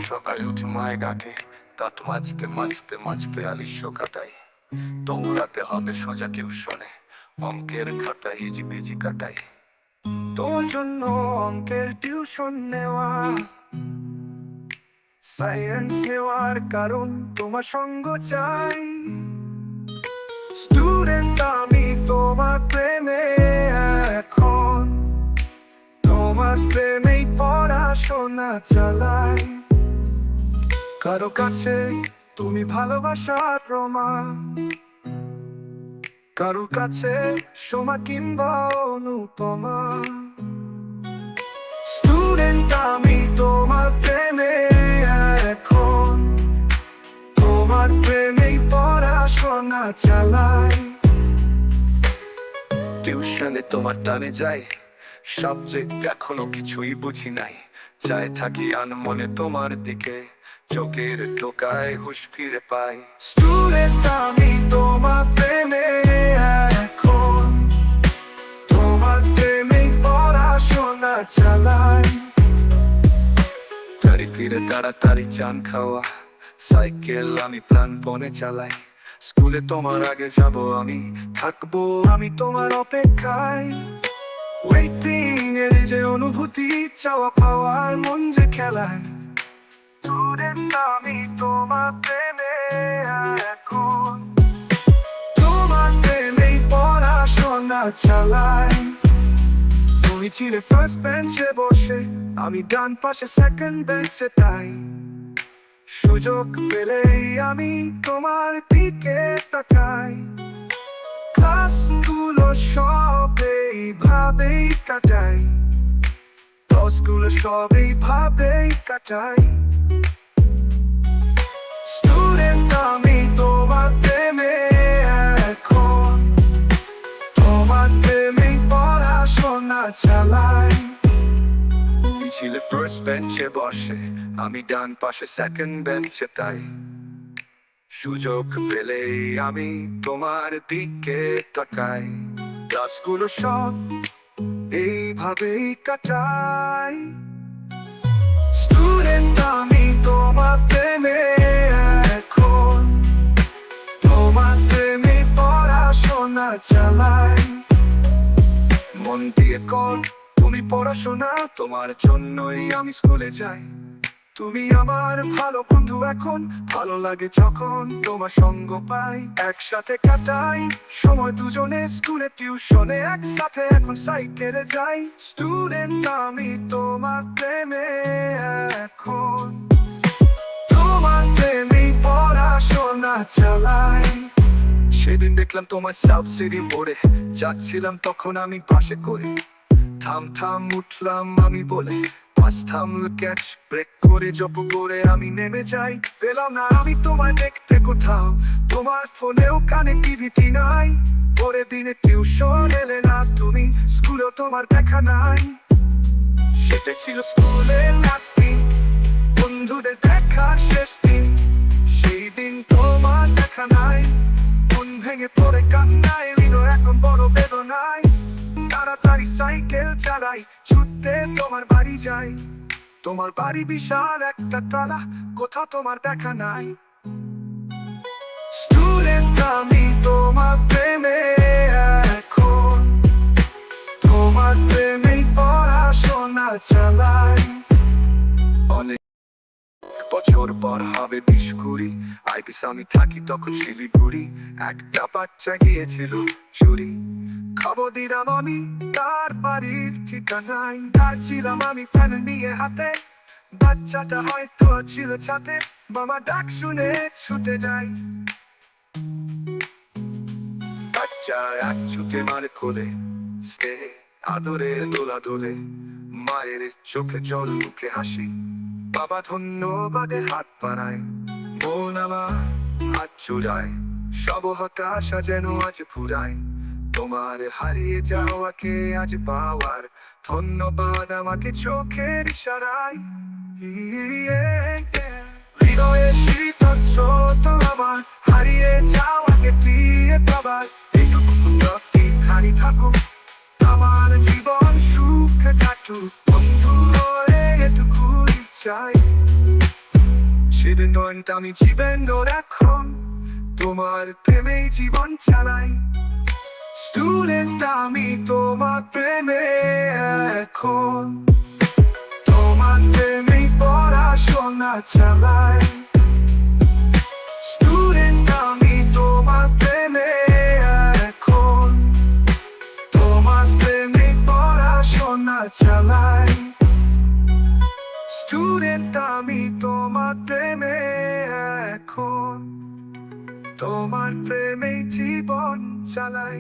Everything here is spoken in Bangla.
সকালে উঠে মায়ের ডাকে দাঁত মাজতে মাজতে মাজতে আলিস্য কাটাই। দৌড়াতে হবে সোজা টিউশনে, অঙ্কের খাতা হিজি বিজি কাটাই। তোর জন্য অঙ্কের টিউশন নেওয়া, সায়েন্স নেওয়ার কারণ তোমার সঙ্গ চাই। স্টুডেন্ট আমি তোমার প্রেমে, এখন তোমার প্রেমেই পড়াশোনা চালাই। কারো কাছে তুমি ভালোবাসার প্রমাণ, কারো কাছে সোমা কিংবা অনুপমা। স্টুডেন্ট আমি তোমার প্রেমে, এখন তোমার প্রেমেই পড়াশোনা চালাই। টিউশনে তোমার টানে যাই, সাবজেক্ট এখনো কিছুই বুঝি নাই। চাই থাকি আনমনে তোমার দিকে, চোখের টোকায় হুঁশ ফিরে পাই। স্টুডেন্ট আমি তোমার প্রেমে, এখন তোমার প্রেমেই পড়াশোনা চালাই। তারি ফিরে তাড়াতাড়ি চান খাওয়া, সাইকেল আমি প্রাণপণে চালাই। স্কুলে তোমার আগে যাব আমি, থাকবো আমি তোমার অপেক্ষায়। ওয়েটিং এর যে অনুভূতি, চাওয়া পাওয়ার মন যে খেলায়। স্টুডেন্ট আমি তোমার প্রেমে, এখন তোমার প্রেমেই পড়াশোনা চালাই। তুমি ছিলে ফার্স্ট বেঞ্চে বসে, আমি ডান পাশে সেকেন্ড বেঞ্চে তাই। সুযোগ পেলেই আমি তোমার দিকে তাকাই। ক্লাসগুলো সব এইভাবেই কাটাই, ক্লাসগুলো সব এইভাবেই কাটাই। স্টুডেন্ট আমি তোমার প্রেমে, এখন তোমার প্রেমেই পড়াশোনা চালাই। তুমি ছিলে ফার্স্ট বেঞ্চে বসে, আমি ডান পাশে সেকেন্ড বেঞ্চে তাই। সুযোগ পেলেই আমি তোমার দিকে তাকাই। ক্লাসগুলো সব এইভাবেই কাটাই। স্টুডেন্ট আমি তোমার প্রেমে, এখন তোমার প্রেমে পড়াশোনা চালাই। মন দিয়ে কর তুমি পড়াশোনা, তোমার জন্যই আমি স্কুলে যাই। তুমি আমার ভালো বন্ধু, এখন ভালো লাগে যখন তোমার সঙ্গ পাই। একসাথে কাটাই সময় দুজনে, স্কুলে টিউশনে একসাথে এখন সাইকেলে যাই। স্টুডেন্ট আমি তোমার প্রেমে, এখন তোমার প্রেমে পড়াশোনা চালাই। সেদিন দেখলাম তোমার সাবসিডি পড়ে যাচ্ছিলাম, তখন আমি পাশে করে থাম থাম উঠলাম আমি বলে। বাস থামল, ক্যাচ ব্রেক করে জপ করে আমি নেমে যাই। পেলাম না আমি তোমায় দেখতে কোথাও, তোমার ফোনেও কানেক্টিভিটি নাই। পরের দিনে টিউশন এলে না তুমি, স্কুলেও তোমার দেখা নাই। সেটা ছিল স্কুলের লাস্ট দিন, বন্ধুদের দেখার শেষ দিন। সেই দিন তোমার দেখা নাই, মন ভেঙে পড়ে কান্নায়, হৃদয় এখন বড় বেদনায়। তাড়াতাড়ি সাইকেল চালাই, ছুটতে তোমার বাড়ি যাই। তোমার বাড়ি বিশাল একটা তালা, কোথাও তোমার দেখা নাই। স্টুডেন্ট আমি তোমার প্রেমে, এখন তোমার প্রেমেই পড়াশোনা চালাই। অনেক বছর পর হবে 20-20, আইপিস আমি থাকি তখন শিলিগুড়ি। একটা বাচ্চা গিয়েছিল চুরি, খবর দিলাম আমি তার বাড়ির ঠিকানায়। আর ছিলাম আমি ফ্যান নিয়ে হাতে, বাচ্চাটা হয়তো ছিল ছাতে। মামা ডাক শুনে ছুটে যাই, বাচ্চা এক ছুটে মারে কোলে। স্নেহে আদরে দোলা দোলে, মায়ের চোখে জল মুখে হাসি। বাবা ধন্যবাদে হাত বাড়ায়, মন আমার হাত চুড়ায়। সব হতাশা যেন আজ ফুরায়, তোমার হারিয়ে যাওয়াকে আজ পাওয়ার ধন্যবাদ আমাকে চোখের ইশারায়। হৃদয়ে শীতল স্রোত আমার, হারিয়ে যাওয়াকে ফিরে পাবার। এইটুকু খানি থাকুক, আমার জীবন সুখে কাটুক। বন্ধু এটুকুই চাই। সেদিন আমি জীবন এখন তোমার প্রেমেই জীবন চালাই স্টুডেন্ট আমি তোমার প্রেমে এখন তোমার প্রেমেই পড়াশোনা চালাই স্টুডেন্ট আমি তোমার প্রেমে এখন তোমার প্রেমেই পড়াশোনা চালাই স্টুডেন্ট আমি তোমার প্রেমে এখন তোমার প্রেমেই জীবন চালাই